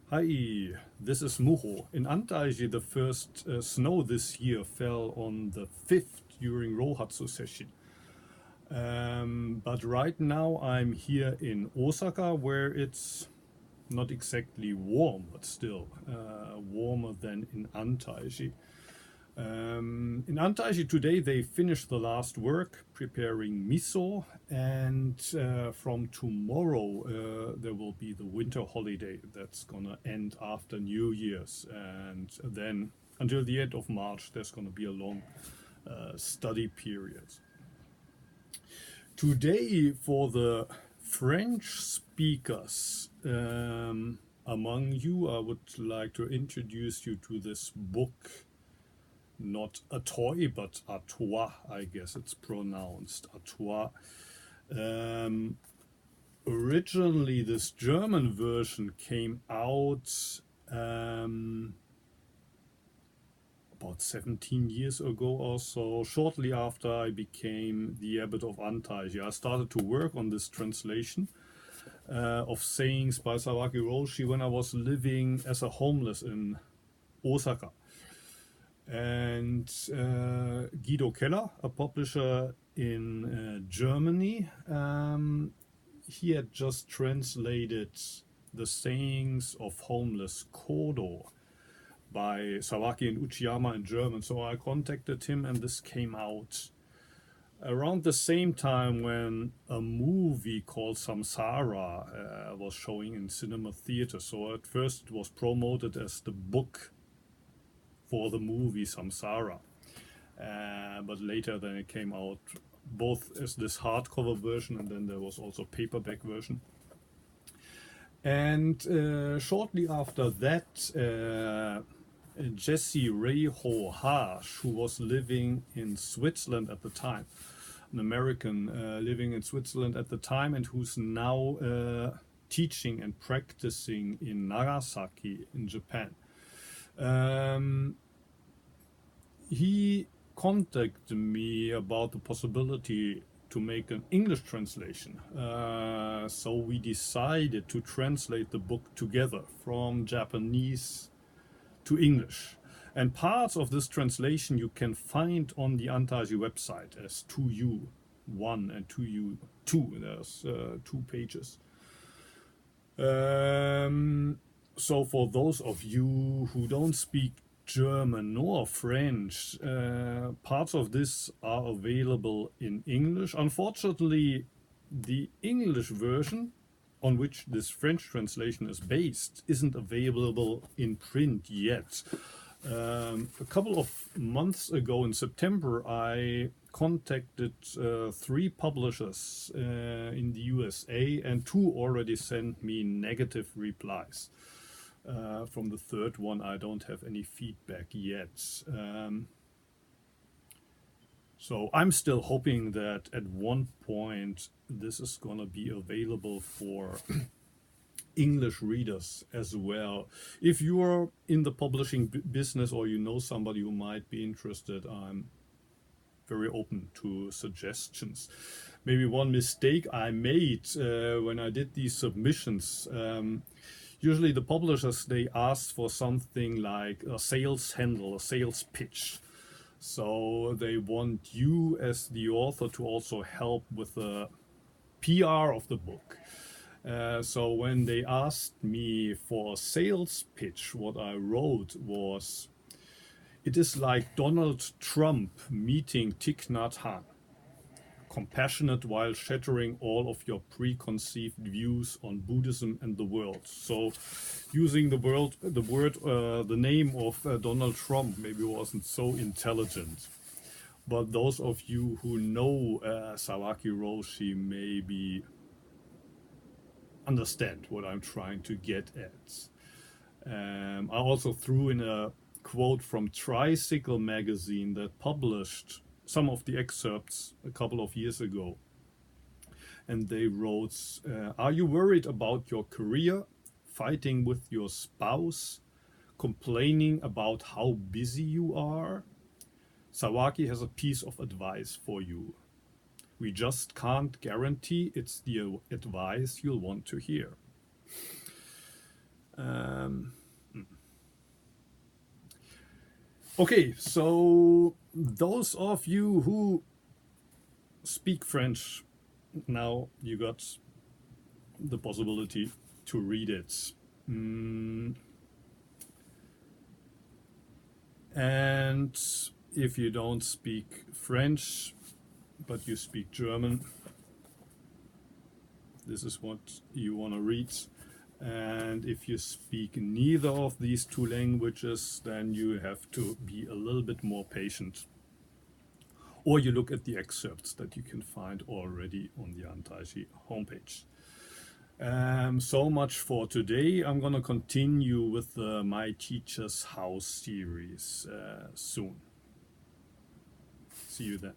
Hi, this is Muho. In Antaiji, the first snow this year fell on the 5th during Rohatsu session. But right now I'm here in Osaka, where it's not exactly warm, but still warmer than in Antaiji. In Antaiji today they finished the last work preparing miso, and from tomorrow there will be the winter holiday that's gonna end after New Year's, and then until the end of March there's gonna be a long study period. Today, for the French speakers among you, I would like to introduce you to this book. Not a toy, but a toi, I guess it's pronounced a toi. Originally, this German version came out about 17 years ago or so, shortly after I became the abbot of Antaiji. I started to work on this translation of sayings by Sawaki Roshi when I was living as a homeless in Osaka. And Guido Keller, a publisher in Germany, he had just translated the sayings of homeless Kodo by Sawaki and Uchiyama in German. So I contacted him, and this came out around the same time when a movie called Samsara was showing in cinema theater. So at first it was promoted as the book for the movie Samsara, but later then it came out both as this hardcover version, and then there was also a paperback version. And shortly after that, Jesse Reiho Hash, who was living in Switzerland at the time, an American living in Switzerland at the time, and who's now teaching and practicing in Nagasaki in Japan. He contacted me about the possibility to make an English translation. So we decided to translate the book together from Japanese to English. And parts of this translation you can find on the Antaiji website as 2U1 and 2U2. There's 2 pages. So for those of you who don't speak German nor French, parts of this are available in English. Unfortunately, the English version on which this French translation is based isn't available in print yet. A couple of months ago in September, I contacted 3 publishers in the USA, and 2 already sent me negative replies. From the third one, I don't have any feedback yet. So I'm still hoping that at one point this is going to be available for English readers as well. If you're in the publishing business, or you know somebody who might be interested, I'm very open to suggestions. Maybe one mistake I made when I did these submissions, usually the publishers, they ask for something like a sales handle, a sales pitch. So they want you as the author to also help with the PR of the book. So when they asked me for a sales pitch, what I wrote was, it is like Donald Trump meeting Thich Nhat Hanh. Compassionate while shattering all of your preconceived views on Buddhism and the world. So using the name of Donald Trump maybe wasn't so intelligent. But those of you who know Sawaki Roshi maybe understand what I'm trying to get at. I also threw in a quote from Tricycle magazine that published some of the excerpts a couple of years ago. And they wrote, are you worried about your career, fighting with your spouse, complaining about how busy you are? Sawaki has a piece of advice for you. We just can't guarantee it's the advice you'll want to hear. Okay, so those of you who speak French, now you got the possibility to read it. And if you don't speak French, but you speak German, this is what you want to read. And if you speak neither of these two languages, then you have to be a little bit more patient. Or you look at the excerpts that you can find already on the Antaishi homepage. So much for today. I'm going to continue with the My Teacher's House series soon. See you then.